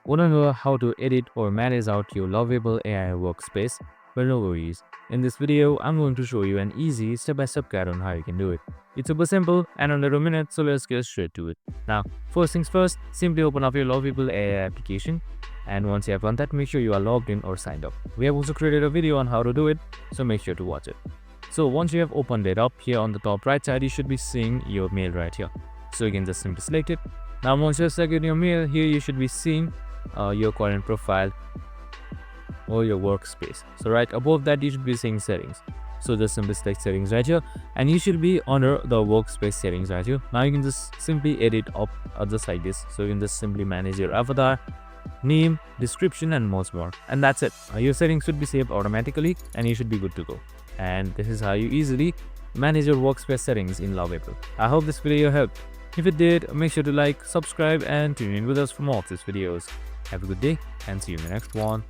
Wanna know how to edit or manage out your Lovable AI workspace? Well, no worries. In this video, I'm going to show you an easy step-by-step guide on how you can do it. It's super simple and under a minute, so let's get straight to it. Now, first things first, simply open up your Lovable AI application. And once you have done that, make sure you are logged in or signed up. We have also created a video on how to do it, so make sure to watch it. So once you have opened it up, here on the top right side, you should be seeing your mail right here. So you can just simply select it. Now once you have selected your mail, here you should be seeing your current profile or your workspace. So right above that, you should be seeing settings. So just simply select settings right here, and you should be under the workspace settings right here. Now you can just simply edit up just like this. So you can just simply manage your avatar, name, description, and much more. And that's it. Your settings should be saved automatically and you should be good to go. And this is how you easily manage your workspace settings in Lovable. I hope this video helped. If it did, make sure to like, subscribe, and tune in with us for more of these videos. Have a good day and see you in the next one.